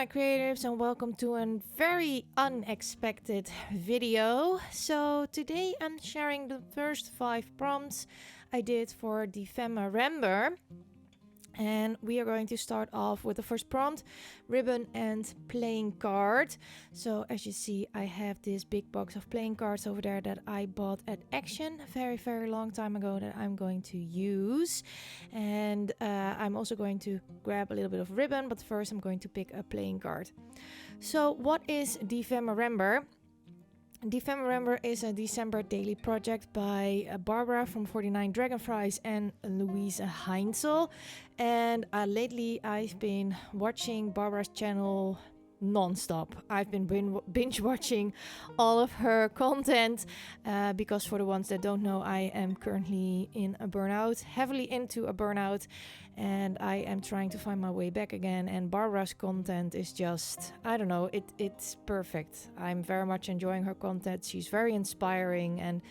creatives, and welcome to a very unexpected video. So today I'm sharing the first 5 prompts I did for Dephemerember. And we are going to start off with the first prompt, ribbon and playing card. So as you see, I have this big box of playing cards over there that I bought at Action a very long time ago that I'm going to use. And I'm also going to grab a little bit of ribbon, but first I'm going to pick a playing card. So what is Dephemerember? Dephemerember is a December daily project by Barbara from 49 Dragonflies and Louise Heinzel. And lately I've been watching Barbara's channel non-stop. I've been binge watching all of her content because for the ones that don't know, I am currently in a burnout, heavily into a burnout, and I am trying to find my way back again. And Barbara's content is just, I don't know, it's perfect. I'm very much enjoying her content. She's very inspiring and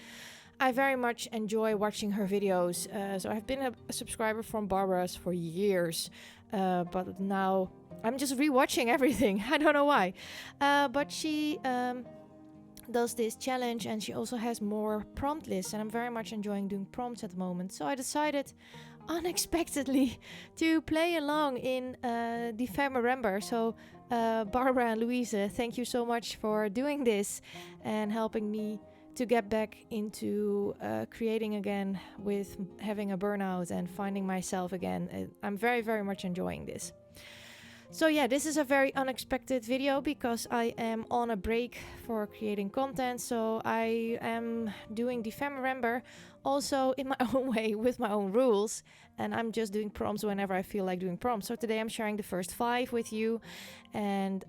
I very much enjoy watching her videos. So I've been a subscriber from Barbara's for years, but now I'm just rewatching everything. I don't know why. But she does this challenge and she also has more prompt lists, and I'm very much enjoying doing prompts at the moment. So I decided unexpectedly to play along in Dephemerember. So Barbara and Louise, thank you so much for doing this and helping me to get back into creating again with having a burnout and finding myself again. I'm very much enjoying this. So yeah, this is a very unexpected video because I am on a break for creating content. So I am doing Dephemerember also in my own way with my own rules. And I'm just doing prompts whenever I feel like doing prompts. So today I'm sharing the first 5 with you. And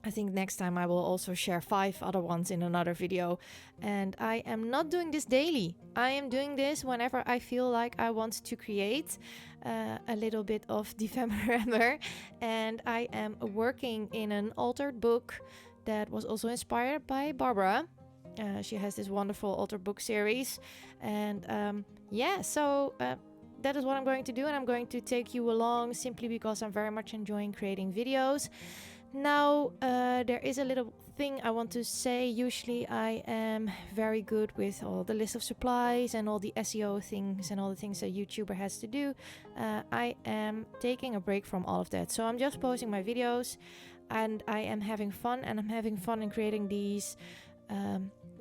I think next time I will also share 5 other ones in another video. And I am not doing this daily. I am doing this whenever I feel like I want to create a little bit of Dephemerember. And I am working in an altered book that was also inspired by Barbara. She has this wonderful altered book series. And so that is what I'm going to do. And I'm going to take you along simply because I'm very much enjoying creating videos. Now, there is a little thing I want to say. Usually I am very good with all the list of supplies and all the SEO things and all the things a YouTuber has to do. I am taking a break from all of that. So I'm just posting my videos and I am having fun, and I'm having fun in creating these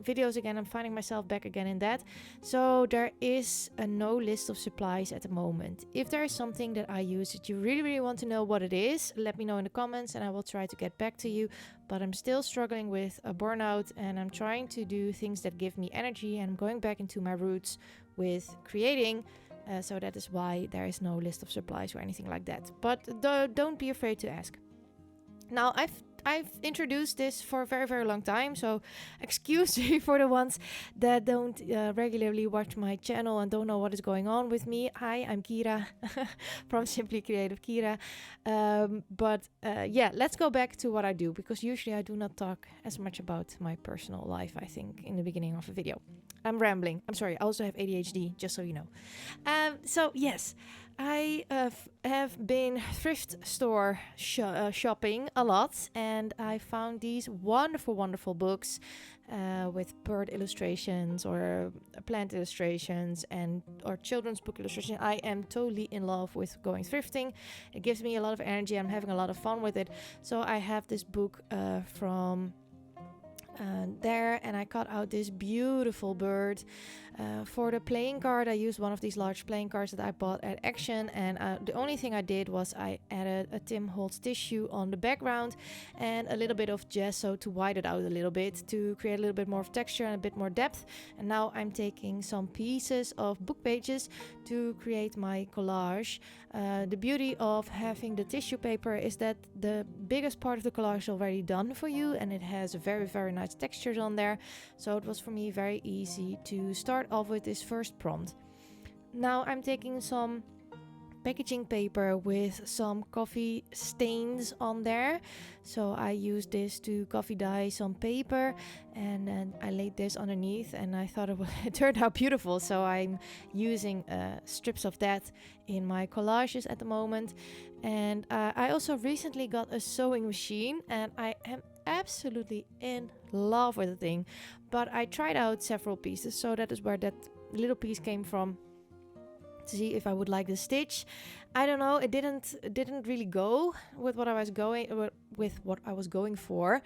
videos again. I'm finding myself back again in that. So there is no list of supplies at the moment. If there is something that I use that you really want to know what it is, let me know in the comments and I will try to get back to you. But I'm still struggling with a burnout and I'm trying to do things that give me energy, and I'm going back into my roots with creating. So that is why there is no list of supplies or anything like that. But don't be afraid to ask. Now, I've introduced this for a very long time, so excuse me for the ones that don't regularly watch my channel and don't know what is going on with me. Hi, I'm Kyra from Simply Creative Kyra. Let's go back to what I do, because usually I do not talk as much about my personal life, I think, in the beginning of a video. I'm rambling. I'm sorry. I also have ADHD, just so you know. So yes, I have been thrift store shopping a lot, and I found these wonderful books with bird illustrations or plant illustrations or children's book illustration. I am totally in love with going thrifting. It gives me a lot of energy. I'm having a lot of fun with it. So I have this book from there, and I cut out this beautiful bird. For the playing card, I used one of these large playing cards that I bought at Action, and the only thing I did was I added a Tim Holtz tissue on the background and a little bit of gesso to white it out a little bit to create a little bit more of texture and a bit more depth. And now I'm taking some pieces of book pages to create my collage. The beauty of having the tissue paper is that the biggest part of the collage is already done for you, and it has very nice textures on there. So it was for me very easy to start off with this first prompt. Now I'm taking some packaging paper with some coffee stains on there. So I used this to coffee dye some paper, and then I laid this underneath, and I thought it turned out beautiful. So I'm using strips of that in my collages at the moment. And I also recently got a sewing machine, and I am absolutely in love with the thing. But I tried out several pieces, so that is where that little piece came from, to see if I would like the stitch. I don't know, it didn't really go with what I was going for.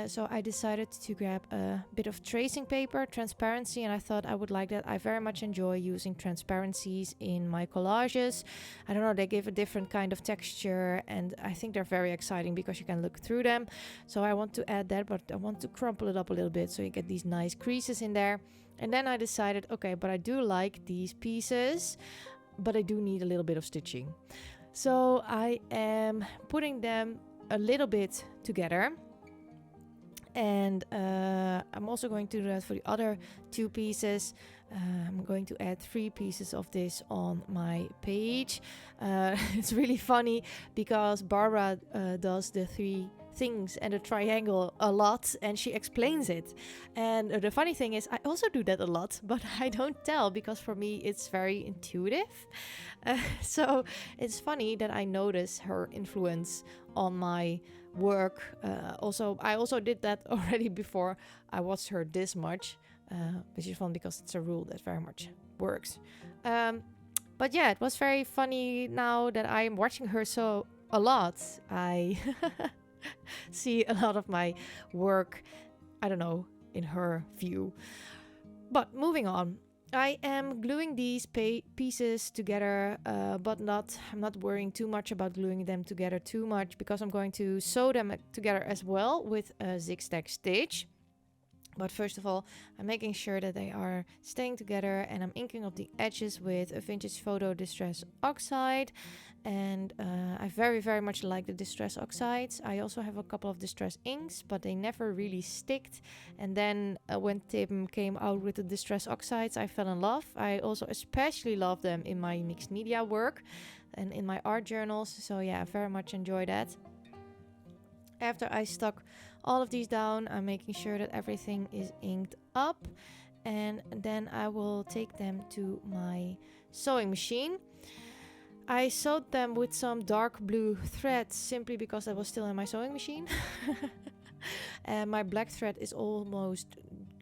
So I decided to grab a bit of tracing paper, transparency, and I thought I would like that. I very much enjoy using transparencies in my collages. I don't know, they give a different kind of texture, and I think they're very exciting because you can look through them. So I want to add that, but I want to crumple it up a little bit so you get these nice creases in there. And then I decided, okay, but I do like these pieces, but I do need a little bit of stitching. So I am putting them a little bit together. And I'm also going to do that for the other two pieces. I'm going to add 3 pieces of this on my page. It's really funny because Barbara does the 3 things and a triangle a lot, and she explains it. And the funny thing is, I also do that a lot, but I don't tell because for me it's very intuitive. So it's funny that I notice her influence on my work. I also did that already before I watched her this much, which is fun because it's a rule that very much works. But yeah, it was very funny now that I'm watching her so a lot. I see a lot of my work, I don't know, in her view. But moving on, I am gluing these pieces together, but I'm not worrying too much about gluing them together too much because I'm going to sew them together as well with a zigzag stitch. But first of all, I'm making sure that they are staying together, and I'm inking up the edges with a Vintage Photo Distress Oxide. And I very, very much like the Distress Oxides. I also have a couple of Distress inks, but they never really sticked. And then when Tim came out with the Distress Oxides, I fell in love. I also especially love them in my mixed media work and in my art journals. So yeah, I very much enjoy that. After I stuck all of these down, I'm making sure that everything is inked up, and then I will take them to my sewing machine. I sewed them with some dark blue thread simply because I was still in my sewing machine. And my black thread is almost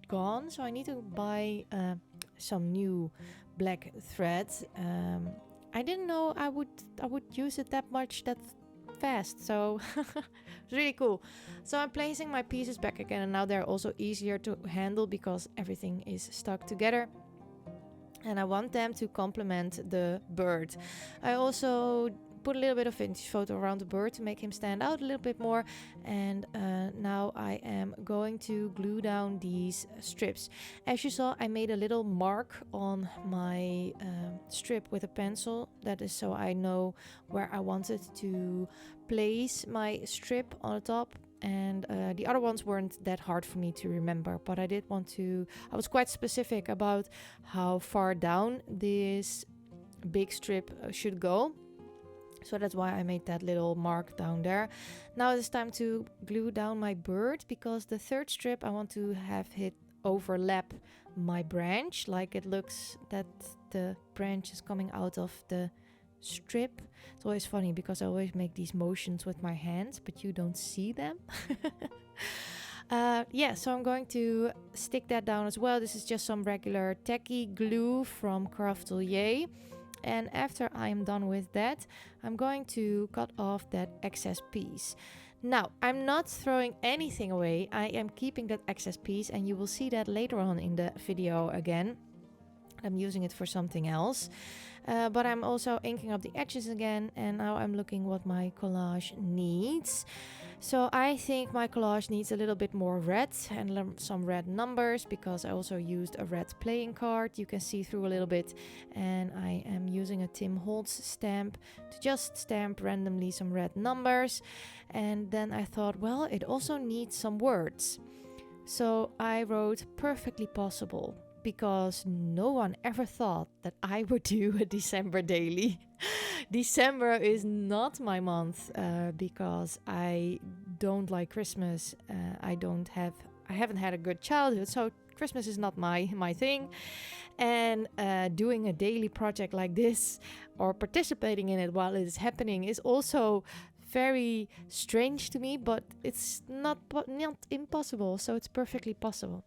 gone, so I need to buy some new black thread. I didn't know I would use it that much that fast, so it's really cool. So I'm placing my pieces back again, and now they're also easier to handle because everything is stuck together, and I want them to complement the bird. I also put a little bit of vintage photo around the bird to make him stand out a little bit more, and now I am going to glue down these strips. As you saw, I made a little mark on my strip with a pencil. That is so I know where I wanted to place my strip on the top, and the other ones weren't that hard for me to remember, but I was quite specific about how far down this big strip should go. So that's why I made that little mark down there. Now it's time to glue down my bird, because the third strip I want to have it overlap my branch, like it looks that the branch is coming out of the strip. It's always funny because I always make these motions with my hands, but you don't see them. So I'm going to stick that down as well. This is just some regular tacky glue from Craftelier. And after I am done with that, I'm going to cut off that excess piece. Now, I'm not throwing anything away. I am keeping that excess piece, and you will see that later on in the video again. I'm using it for something else. But I'm also inking up the edges again, and now I'm looking what my collage needs. So I think my collage needs a little bit more red and some red numbers, because I also used a red playing card. You can see through a little bit, and I am using a Tim Holtz stamp to just stamp randomly some red numbers. And then I thought, well, it also needs some words. So I wrote perfectly possible because no one ever thought that I would do a December daily. December is not my month because I don't like Christmas. I haven't had a good childhood, so Christmas is not my thing. And doing a daily project like this or participating in it while it is happening is also very strange to me, but it's not impossible, so it's perfectly possible.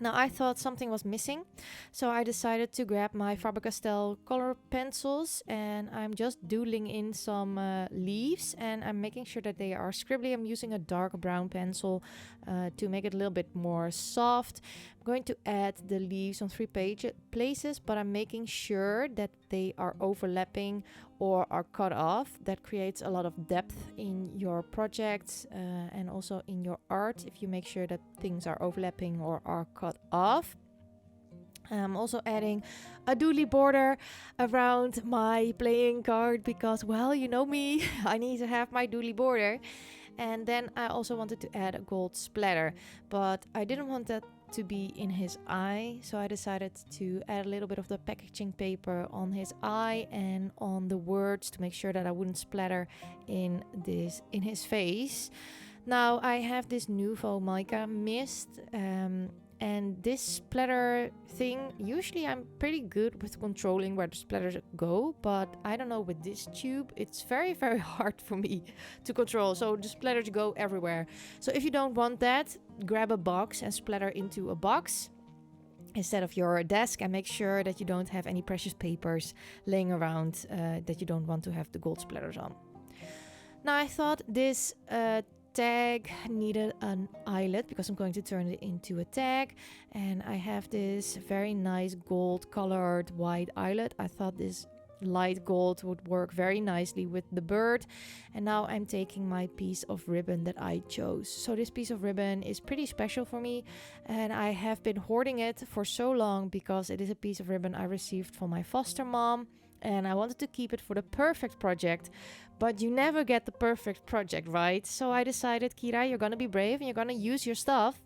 Now I thought something was missing, so I decided to grab my Faber-Castell color pencils and I'm just doodling in some leaves, and I'm making sure that they are scribbly. I'm using a dark brown pencil to make it a little bit more soft. I'm going to add the leaves on 3 places, but I'm making sure that they are overlapping or are cut off. That creates a lot of depth in your projects and also in your art if you make sure that things are overlapping or are cut off. I'm also adding a doodly border around my playing card because, well, you know me, I need to have my doodly border. And then I also wanted to add a gold splatter, but I didn't want that to be in his eye, so I decided to add a little bit of the packaging paper on his eye and on the words to make sure that I wouldn't splatter in his face. Now I have this Nuvo mica mist, and this splatter thing, usually I'm pretty good with controlling where the splatters go, but I don't know, with this tube it's very, very hard for me to control, so the splatters go everywhere. So if you don't want that, grab a box and splatter into a box instead of your desk, and make sure that you don't have any precious papers laying around that you don't want to have the gold splatters on. Now I thought this tag needed an eyelet because I'm going to turn it into a tag, and I have this very nice gold colored white eyelet. I thought this light gold would work very nicely with the bird, and now I'm taking my piece of ribbon that I chose. So this piece of ribbon is pretty special for me, and I have been hoarding it for so long because it is a piece of ribbon I received from my foster mom, and I wanted to keep it for the perfect project. But you never get the perfect project, right? So I decided, Kyra, you're gonna be brave and you're gonna use your stuff.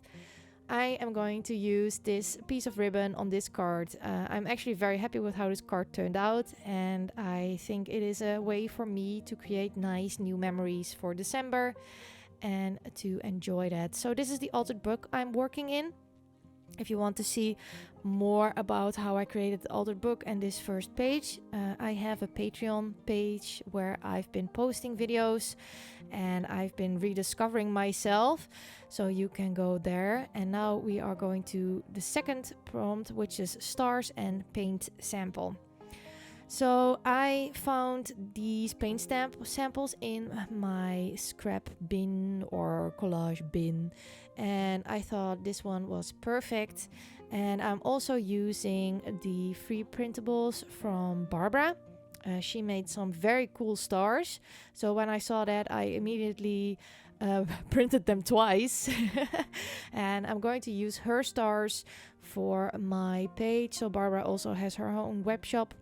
I am going to use this piece of ribbon on this card. I'm actually very happy with how this card turned out, and I think it is a way for me to create nice new memories for December and to enjoy that. So this is the altered book I'm working in. If you want to see more about how I created the altered book and this first page, I have a Patreon page where I've been posting videos and I've been rediscovering myself, so you can go there. And now we are going to the second prompt, which is stars and paint sample. So I found these paint samples in my scrap bin or collage bin, and I thought this one was perfect. And I'm also using the free printables from Barbara. She made some very cool stars, so when I saw that, I immediately printed them twice. And I'm going to use her stars for my page. So Barbara also has her own web shop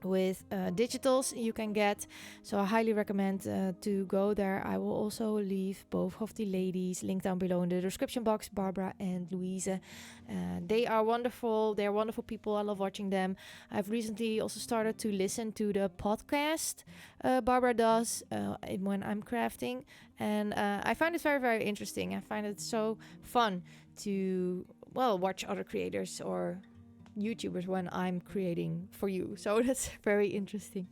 with digitals you can get, so I highly recommend to go there. I will also leave both of the ladies linked down below in the description box, Barbara and Louise. They are wonderful. They are wonderful people. I love watching them. I've recently also started to listen to the podcast Barbara does when I'm crafting, and I find it very, very interesting. I find it so fun to, well, watch other creators or YouTubers when I'm creating for you, so that's very interesting.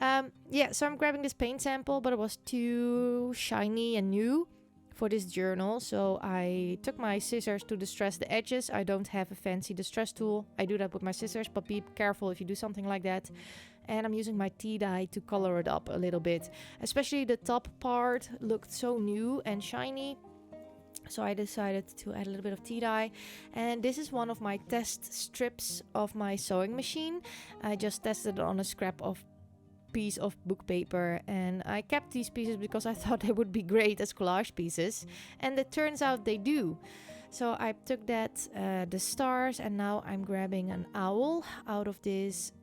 So I'm grabbing this paint sample, but it was too shiny and new for this journal, so I took my scissors to distress the edges. I don't have a fancy distress tool. I do that with my scissors, but be careful if you do something like that. And I'm using my tea dye to color it up a little bit. Especially the top part looked so new and shiny, so I decided to add a little bit of tea dye. And this is one of my test strips of my sewing machine. I just tested it on a scrap of piece of book paper, and I kept these pieces because I thought they would be great as collage pieces, and it turns out they do. So I took that, the stars, and now I'm grabbing an owl out of this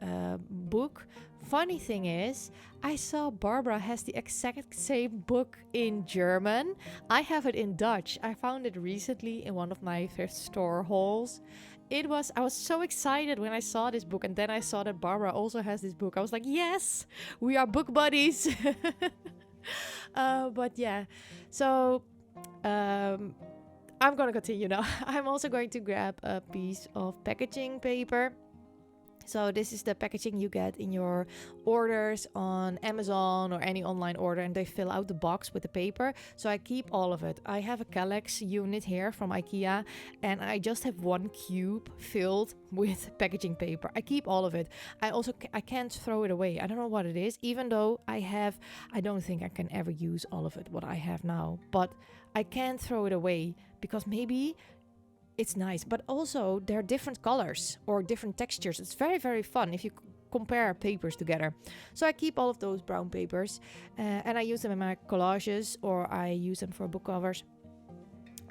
book. Funny thing is, I saw Barbara has the exact same book in German. I have it in Dutch. I found it recently in one of my thrift store hauls, I was so excited when I saw this book, and then I saw that Barbara also has this book. I was like, yes, we are book buddies. But yeah, so I'm gonna continue now. I'm also going to grab a piece of packaging paper. So this is the packaging you get in your orders on Amazon or any online order, and they fill out the box with the paper. So I keep all of it. I have a Kallax unit here from IKEA, and I just have one cube filled with packaging paper. I keep all of it. I can't throw it away. I don't know what it is, even though I don't think I can ever use all of it, what I have now. But I can't throw it away because maybe it's nice, but also there are different colors or different textures. It's very, very fun if you compare papers together. So I keep all of those brown papers and I use them in my collages, or I use them for book covers.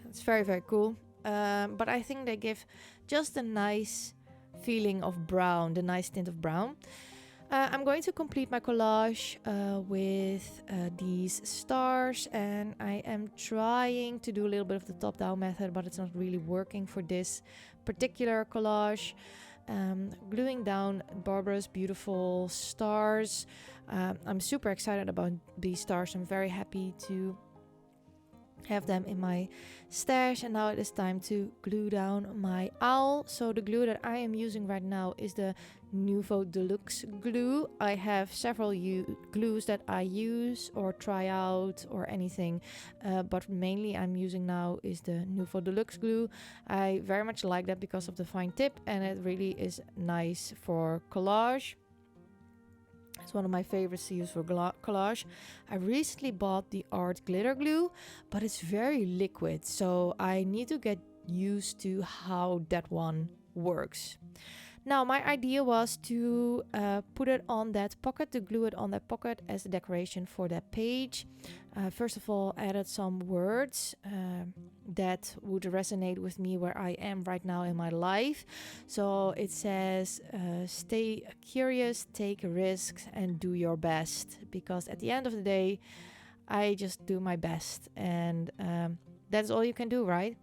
It's very, very cool. But I think they give just a nice feeling of brown, the nice tint of brown. I'm going to complete my collage with these stars, and I am trying to do a little bit of the top-down method, but it's not really working for this particular collage. Gluing down Barbara's beautiful stars. I'm super excited about these stars. I'm very happy to have them in my stash, and now it is time to glue down my owl. So the glue that I am using right now is the Nouveau Deluxe glue. I have several glues that I use or try out or anything, but mainly I'm using now is the Nouveau Deluxe glue. I very much like that because of the fine tip, and it really is nice for collage. It's one of my favorites to use for collage. I recently bought the Art Glitter Glue, but it's very liquid, so I need to get used to how that one works. Now, my idea was to put it on that pocket, to glue it on that pocket as a decoration for that page. First of all, I added some words that would resonate with me where I am right now in my life. So it says, stay curious, take risks, and do your best. Because at the end of the day, I just do my best. And that's all you can do, right?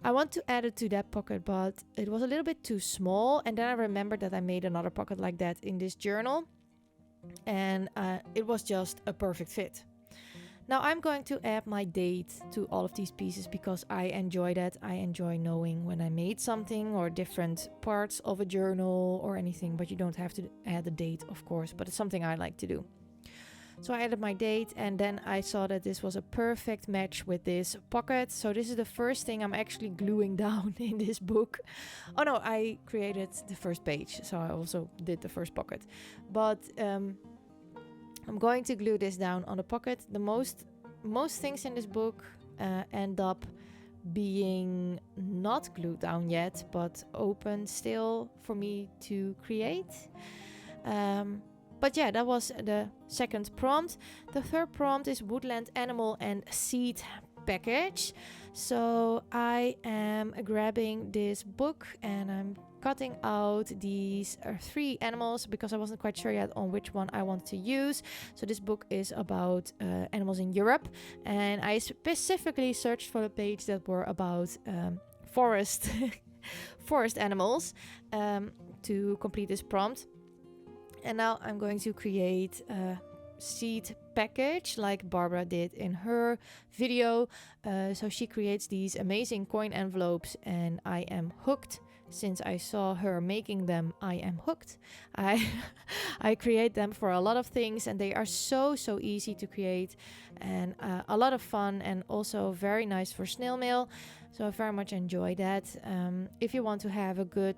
I want to add it to that pocket, but it was a little bit too small. And then I remembered that I made another pocket like that in this journal. And it was just a perfect fit. Now I'm going to add my date to all of these pieces because I enjoy that. I enjoy knowing when I made something or different parts of a journal or anything. But you don't have to add the date, of course. But it's something I like to do. So I added my date, and then I saw that this was a perfect match with this pocket. So this is the first thing I'm actually gluing down in this book. Oh no, I created the first page, so I also did the first pocket. But I'm going to glue this down on the pocket. The most things in this book end up being not glued down yet, but open still for me to create. But yeah, that was the second prompt. The third prompt is Woodland Animal and Seed Package. So I am grabbing this book and I'm cutting out these 3 animals because I wasn't quite sure yet on which one I want to use. So this book is about animals in Europe, and I specifically searched for the page that were about forest animals to complete this prompt. And now I'm going to create a seed package like Barbara did in her video. So she creates these amazing coin envelopes, and I am hooked. Since I saw her making them, I am hooked. I create them for a lot of things, and they are so easy to create, and a lot of fun, and also very nice for snail mail. So I very much enjoy that. If you want to have a good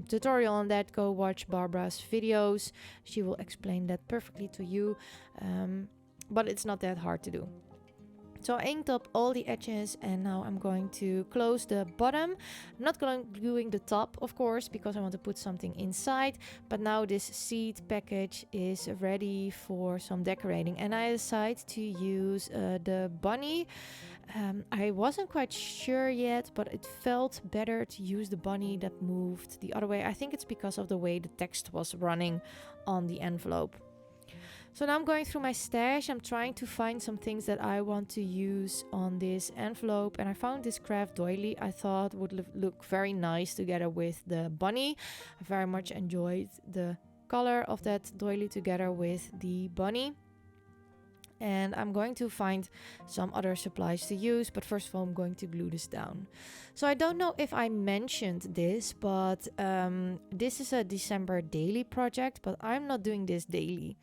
tutorial on that, go watch Barbara's videos. She will explain that perfectly to you, but it's not that hard to do. So I inked up all the edges, and now I'm going to close the bottom. I'm not gluing the top, of course, because I want to put something inside. But now this seed package is ready for some decorating, and I decided to use the bunny. I wasn't quite sure yet, but it felt better to use the bunny that moved the other way. I think it's because of the way the text was running on the envelope. So now I'm going through my stash. I'm trying to find some things that I want to use on this envelope. And I found this craft doily I thought would look very nice together with the bunny. I very much enjoyed the color of that doily together with the bunny. And I'm going to find some other supplies to use, but first of all I'm going to glue this down. So I don't know if I mentioned this, but this is a December daily project, but I'm not doing this daily.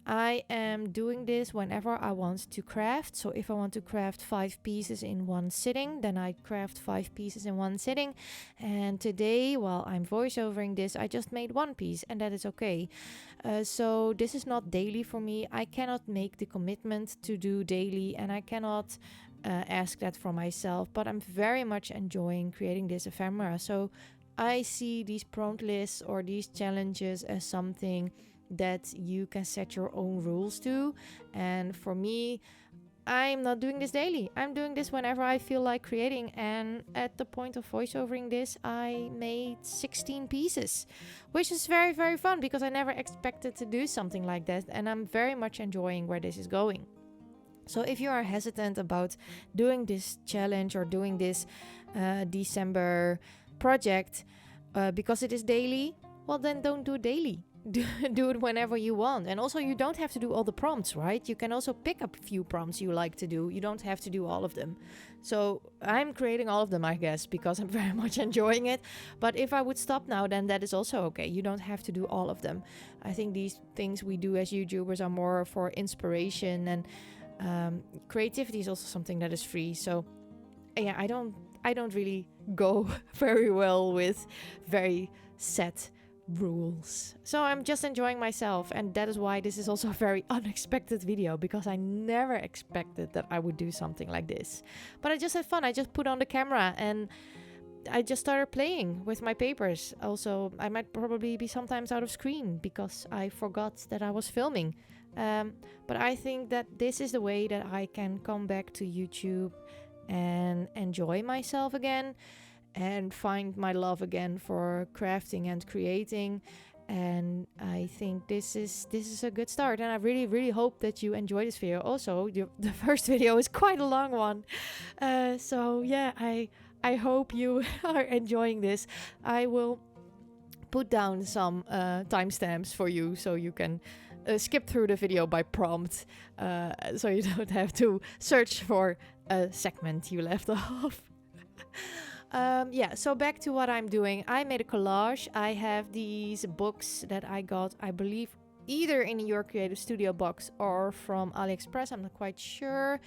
I am doing this whenever I want to craft. So if I want to craft 5 pieces in one sitting, then I craft 5 pieces in one sitting. And today, while I'm voiceovering this, I just made 1 piece, and that is okay. So this is not daily for me. I cannot make the commitment to do daily, and I cannot ask that for myself, but I'm very much enjoying creating this ephemera. So I see these prompt lists or these challenges as something that you can set your own rules to. And for me, I'm not doing this daily. I'm doing this whenever I feel like creating. And at the point of voiceovering this, I made 16 pieces, which is very, very fun because I never expected to do something like that. And I'm very much enjoying where this is going. So if you are hesitant about doing this challenge or doing this December project because it is daily, well, then don't do it daily. Do it whenever you want. And also, you don't have to do all the prompts, right? You can also pick up a few prompts you like to do. You don't have to do all of them. So I'm creating all of them, I guess, because I'm very much enjoying it. But if I would stop now, then that is also okay. You don't have to do all of them. I think these things we do as YouTubers are more for inspiration, and creativity is also something that is free. So yeah, I don't really go very well with very set rules. So I'm just enjoying myself, and that is why this is also a very unexpected video, because I never expected that I would do something like this. But I just had fun. I just put on the camera and I just started playing with my papers. Also, I might probably be sometimes out of screen because I forgot that I was filming. But I think that this is the way that I can come back to YouTube and enjoy myself again and find my love again for crafting and creating. And I think this is a good start, and I really, really hope that you enjoy this video. Also, the first video is quite a long one, so yeah, I hope you are enjoying this. I will put down some timestamps for you so you can skip through the video by prompt, so you don't have to search for a segment you left off. Yeah, so back to what I'm doing. I made a collage. I have these books that I got, I believe, either in Your Creative Studio box or from AliExpress. I'm not quite sure.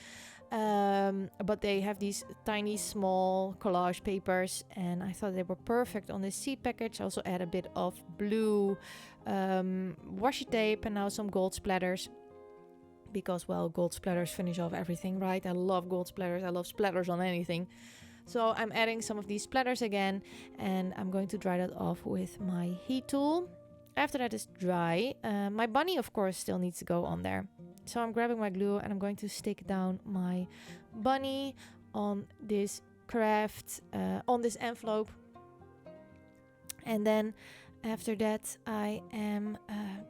But they have these tiny, small collage papers, and I thought they were perfect on this seed package. I also add a bit of blue washi tape and now some gold splatters. Because, well, gold splatters finish off everything, right? I love gold splatters. I love splatters on anything. So I'm adding some of these splatters again, and I'm going to dry that off with my heat tool. After that is dry, my bunny, of course, still needs to go on there. So I'm grabbing my glue and I'm going to stick down my bunny on this craft, on this envelope. And then after that, I am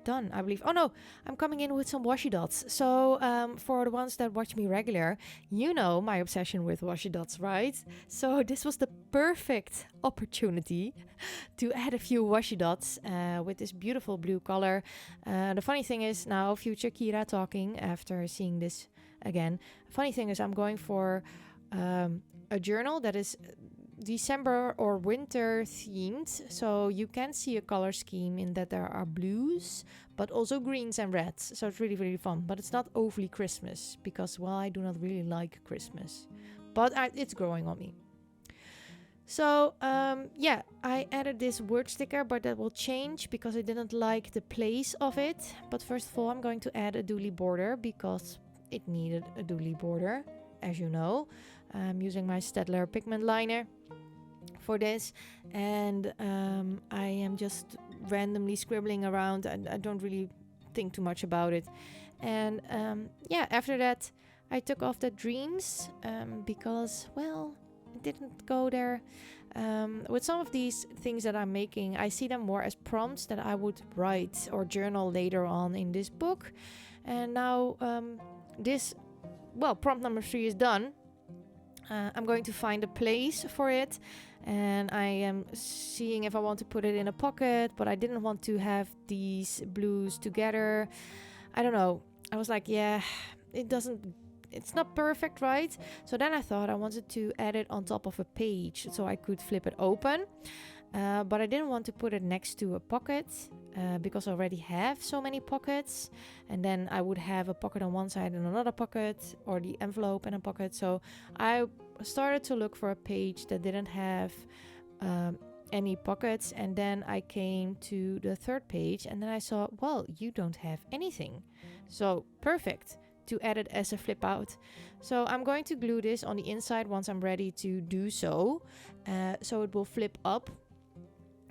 done, I believe. Oh no, I'm coming in with some washi dots. So for the ones that watch me regular, you know my obsession with washi dots, right? So this was the perfect opportunity to add a few washi dots with this beautiful blue color. The funny thing is, now future Kyra talking after seeing this again. Funny thing is, I'm going for a journal that is December or winter themed, so you can see a color scheme in that there are blues but also greens and reds, so it's really, really fun. But it's not overly Christmas because, well, I do not really like Christmas, but it's growing on me. So yeah, I added this word sticker, but that will change because I didn't like the place of it. But first of all, I'm going to add a doily border because it needed a doily border, as you know. I'm using my Staedtler pigment liner for this, and I am just randomly scribbling around, and I don't really think too much about it. And yeah, after that I took off the dreams because, well, it didn't go there. With some of these things that I'm making, I see them more as prompts that I would write or journal later on in this book. And now prompt number 3 is done. I'm going to find a place for it, and I am seeing if I want to put it in a pocket, but I didn't want to have these blues together. I don't know. I was like, yeah, it's not perfect, right? So then I thought I wanted to add it on top of a page so I could flip it open. But I didn't want to put it next to a pocket because I already have so many pockets, and then I would have a pocket on one side and another pocket, or the envelope in a pocket. So I started to look for a page that didn't have any pockets, and then I came to the third page, and then I saw, well, you don't have anything. So perfect to add it as a flip out. So I'm going to glue this on the inside once I'm ready to do so. So it will flip up.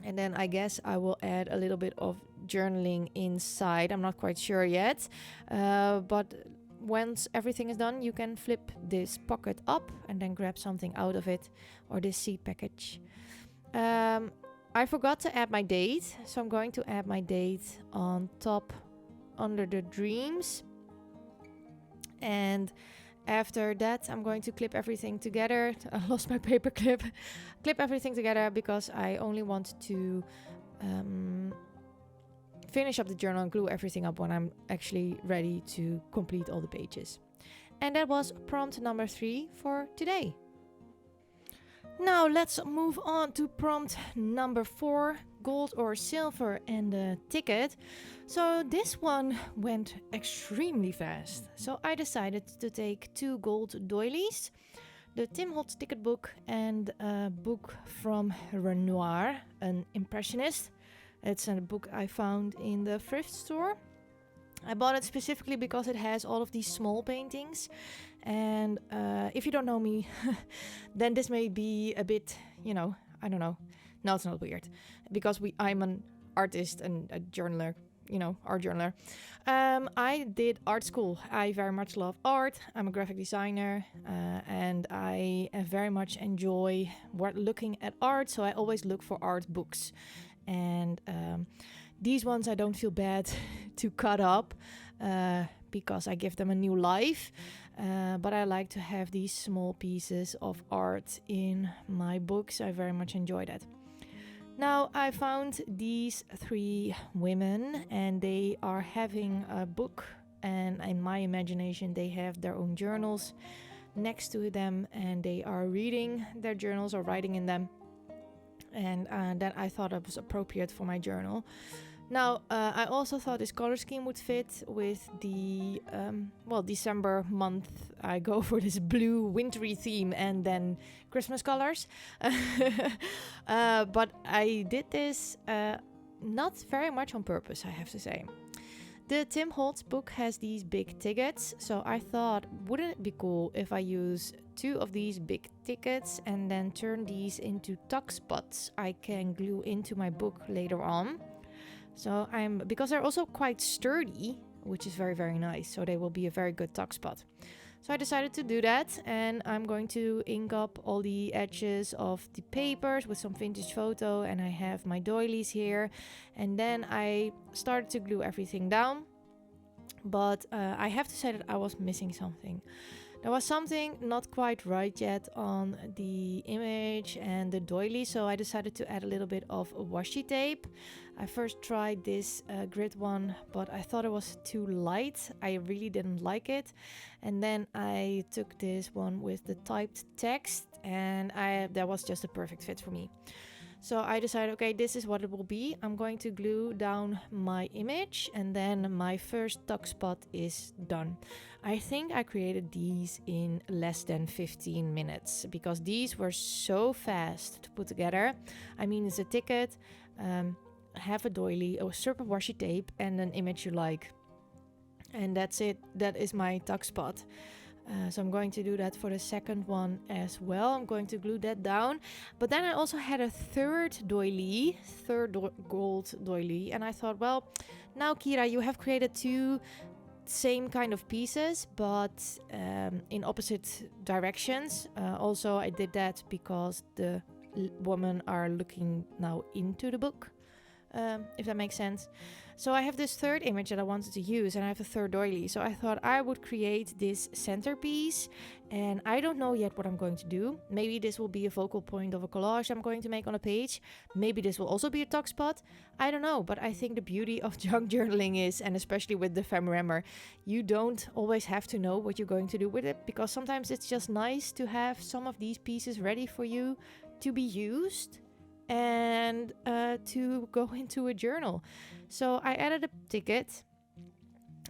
And then I guess I will add a little bit of journaling inside. I'm not quite sure yet. But once everything is done, you can flip this pocket up and then grab something out of it, or this seed package. I forgot to add my date. So I'm going to add my date on top under the dreams. And after that, I'm going to clip everything together. I lost my paper clip. Clip everything together because I only want to finish up the journal and glue everything up when I'm actually ready to complete all the pages. And that was prompt number 3 for today. Now let's move on to prompt number 4, gold or silver and the ticket. So this one went extremely fast. So I decided to take 2 gold doilies, the Tim Holtz ticket book, and a book from Renoir, an impressionist. It's a book I found in the thrift store. I bought it specifically because it has all of these small paintings. And if you don't know me, then this may be a bit, I don't know. No, it's not weird. Because I'm an artist and a journaler, art journaler. I did art school. I very much love art. I'm a graphic designer. And I very much enjoy looking at art. So I always look for art books. And these ones I don't feel bad to cut up because I give them a new life. But I like to have these small pieces of art in my books. I very much enjoy that. Now I found these 3 women and they are having a book, and in my imagination they have their own journals next to them and they are reading their journals or writing in them. And then I thought it was appropriate for my journal. Now, I also thought this color scheme would fit with the, December month. I go for this blue wintry theme and then Christmas colors. But I did this not very much on purpose, I have to say. The Tim Holtz book has these big tickets. So I thought, wouldn't it be cool if I use 2 of these big tickets and then turn these into tuck spots I can glue into my book later on. So because they're also quite sturdy, which is very, very nice. So they will be a very good tuck spot. So I decided to do that, and I'm going to ink up all the edges of the papers with some vintage photo, and I have my doilies here. And then I started to glue everything down, but I have to say that I was missing something. There was something not quite right yet on the image and the doily, so I decided to add a little bit of washi tape. I first tried this grid one, but I thought it was too light. I really didn't like it. And then I took this one with the typed text, and that was just a perfect fit for me. So I decided, okay, this is what it will be. I'm going to glue down my image, and then my first tuck spot is done. I think I created these in less than 15 minutes because these were so fast to put together. I mean, it's a ticket, half a doily, a strip of washi tape, and an image you like. And that's it. That is my tuck spot. So I'm going to do that for the second one as well. I'm going to glue that down. But then I also had a third gold doily. And I thought, well, now Kyra, you have created 2 same kind of pieces, but in opposite directions. Also, I did that because the women are looking now into the book. if that makes sense. So I have this third image that I wanted to use, and I have a third doily. So I thought I would create this centerpiece, and I don't know yet what I'm going to do. Maybe this will be a focal point of a collage I'm going to make on a page. Maybe this will also be a tuck spot. I don't know, but I think the beauty of junk journaling is, and especially with Dephemerember, you don't always have to know what you're going to do with it, because sometimes it's just nice to have some of these pieces ready for you to be used and to go into a journal. So I added a ticket,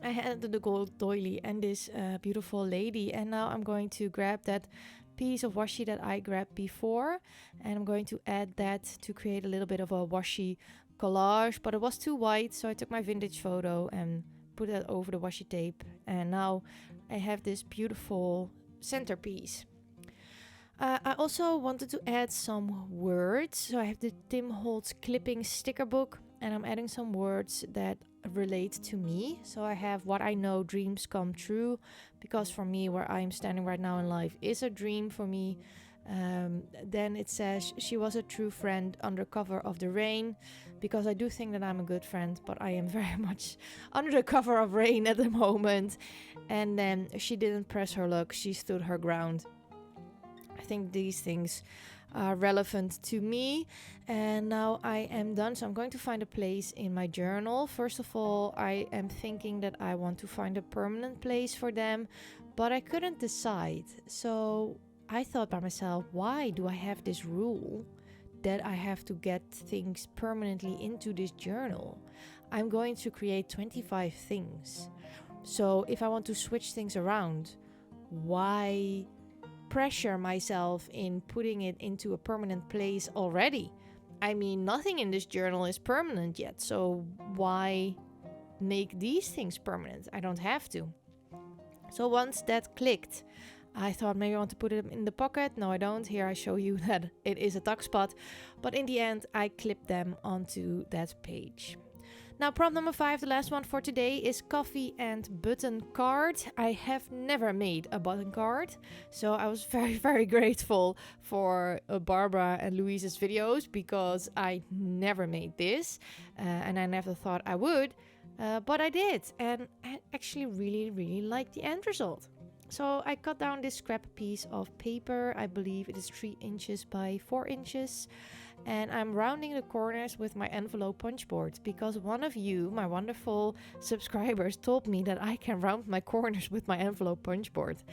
I added the gold doily and this beautiful lady, and now I'm going to grab that piece of washi that I grabbed before, and I'm going to add that to create a little bit of a washi collage, but it was too white, so I took my vintage photo and put that over the washi tape, and now I have this beautiful centerpiece. I also wanted to add some words, so I have the Tim Holtz clipping sticker book, and I'm adding some words that relate to me. So I have what I know dreams come true, because for me, where I'm standing right now in life is a dream for me. Then it says she was a true friend under cover of the rain, because I do think that I'm a good friend, but I am very much under the cover of rain at the moment. And then she didn't press her luck, she stood her ground. I think these things are relevant to me, and now I am done, so I'm going to find a place in my journal. First of all, I am thinking that I want to find a permanent place for them, but I couldn't decide. So I thought by myself, why do I have this rule that I have to get things permanently into this journal? I'm going to create 25 things, so if I want to switch things around, why pressure myself in putting it into a permanent place already? I mean, nothing in this journal is permanent yet, so why make these things permanent? I don't have to. So once that clicked, I thought maybe I want to put it in the pocket. No, I don't. Here I show you that it is a tuck spot, but in the end I clipped them onto that page. Now, prompt number 5, the last one for today, is coffee and button card. I have never made a button card, so I was very grateful for Barbara and Louise's videos, because I never made this, and I never thought I would, but I did, and I actually really like the end result. So I cut down this scrap piece of paper. I believe it is 3 inches by 4 inches. And I'm rounding the corners with my envelope punch board, because one of you, my wonderful subscribers, told me that I can round my corners with my envelope punch board.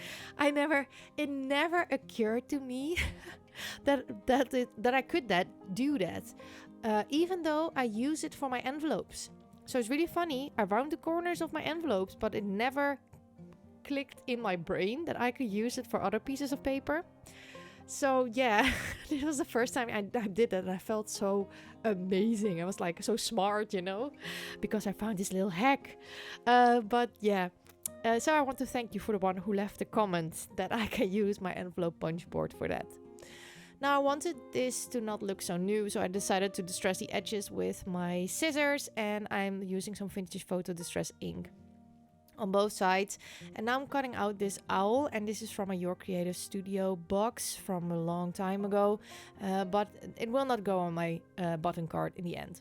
It never occurred to me that I could do that, even though I use it for my envelopes. So it's really funny. I round the corners of my envelopes, but it never clicked in my brain that I could use it for other pieces of paper. So yeah, this was the first time I did that, and I felt so amazing. I was like so smart, because I found this little hack. But yeah, so I want to thank you for the one who left a comment that I can use my envelope punch board for that. Now, I wanted this to not look so new, so I decided to distress the edges with my scissors, and I'm using some vintage photo distress ink on both sides. And now I'm cutting out this owl, and this is from a Your Creative Studio box from a long time ago, but it will not go on my button card in the end.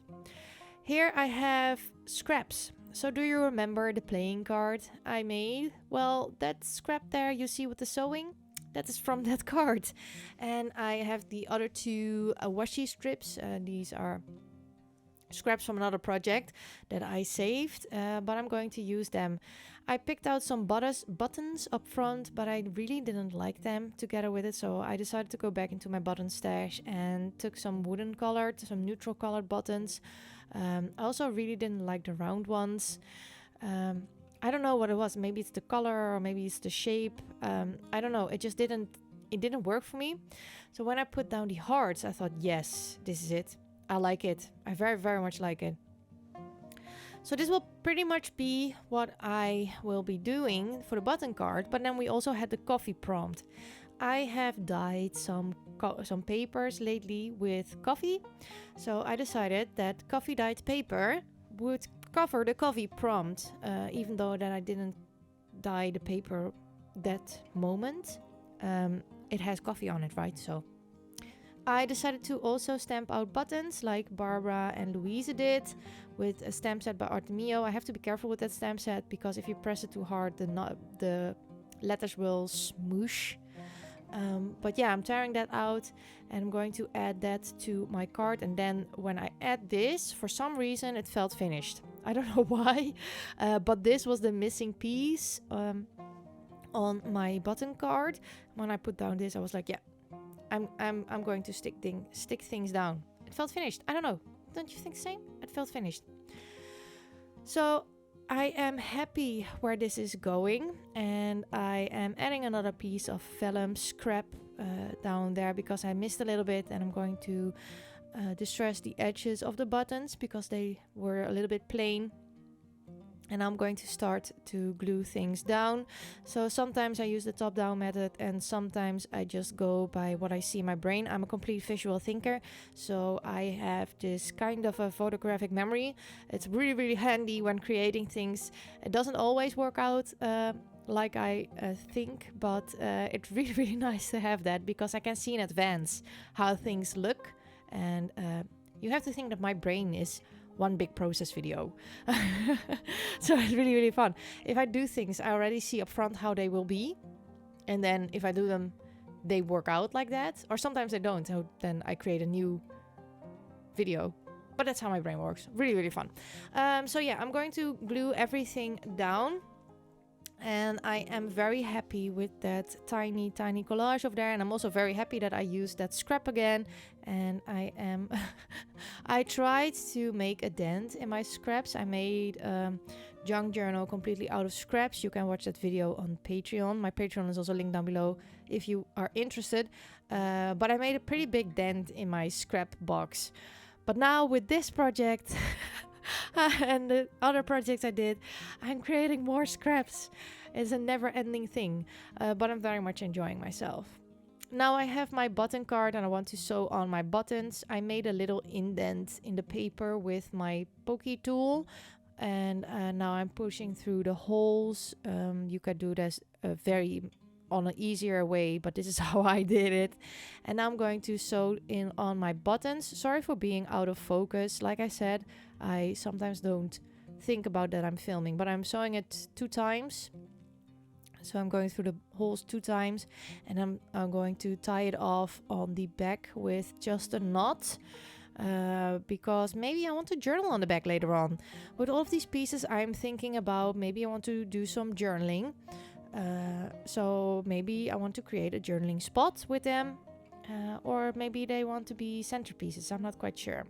Here I have scraps. So do you remember the playing card I made? Well, that scrap there you see with the sewing, that is from that card. And I have the other 2 washi strips. These are scraps from another project that I saved, but I'm going to use them. I picked out some buttons up front, but I really didn't like them together with it, so I decided to go back into my button stash and took some wooden colored, some neutral colored buttons. I also really didn't like the round ones. I don't know what it was. Maybe it's the color, or maybe it's the shape. I don't know. It didn't work for me. So when I put down the hearts, I thought, yes, this is it. I like it. I very much like it. So this will pretty much be what I will be doing for the button card. But then we also had the coffee prompt. I have dyed some papers lately with coffee. So I decided that coffee dyed paper would cover the coffee prompt, even though that I didn't dye the paper that moment. It has coffee on it, right? So I decided to also stamp out buttons like Barbara and Louise did with a stamp set by Artemio. I have to be careful with that stamp set because if you press it too hard, the letters will smoosh. But yeah, I'm tearing that out and I'm going to add that to my card. And then when I add this, for some reason it felt finished. I don't know why, but this was the missing piece on my button card. When I put down this, I was like, yeah, I'm going to stick things down. It felt finished. I don't know. Don't you think the same? It felt finished. So I am happy where this is going, and I am adding another piece of vellum scrap down there because I missed a little bit, and I'm going to distress the edges of the buttons because they were a little bit plain. And I'm going to start to glue things down. So sometimes I use the top-down method and sometimes I just go by what I see in my brain. I'm a complete visual thinker, so I have this kind of a photographic memory. It's really, really handy when creating things. It doesn't always work out like I think, but it's really, really nice to have that because I can see in advance how things look. And you have to think that my brain is one big process video. So it's really, really fun. If I do things, I already see up front how they will be. And then if I do them, they work out like that. Or sometimes they don't. So then I create a new video. But that's how my brain works. Really, really fun. So yeah, I'm going to glue everything down. And I am very happy with that tiny, tiny collage over there. And I'm also very happy that I used that scrap again. And I am... I tried to make a dent in my scraps. I made a junk journal completely out of scraps. You can watch that video on Patreon. My Patreon is also linked down below if you are interested. But I made a pretty big dent in my scrap box. But now with this project... and the other projects I did, I'm creating more scraps. It's a never-ending thing, but I'm very much enjoying myself. Now I have my button card and I want to sew on my buttons. I made a little indent in the paper with my pokey tool, and now I'm pushing through the holes. You could do this on an easier way, but this is how I did it. And now I'm going to sew in on my buttons. Sorry for being out of focus. Like I said, I sometimes don't think about that I'm filming, but I'm sewing it 2 times. So I'm going through the holes 2 times, and I'm going to tie it off on the back with just a knot. Because maybe I want to journal on the back later on. With all of these pieces, I'm thinking about maybe I want to do some journaling. So maybe I want to create a journaling spot with them, or maybe they want to be centerpieces. I'm not quite sure.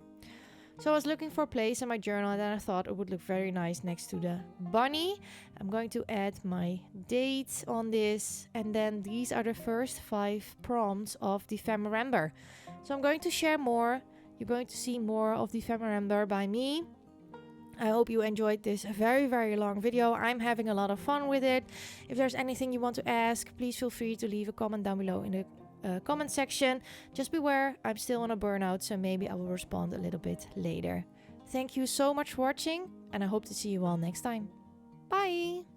So I was looking for a place in my journal, and then I thought it would look very nice next to the bunny. I'm going to add my date on this, and then these are the first 5 prompts of Dephemerember. So I'm going to share more. You're going to see more of Dephemerember by me. I hope you enjoyed this very, very long video. I'm having a lot of fun with it. If there's anything you want to ask, please feel free to leave a comment down below in the comment section. Just beware, I'm still on a burnout, so maybe I will respond a little bit later. Thank you so much for watching, and I hope to see you all next time. Bye!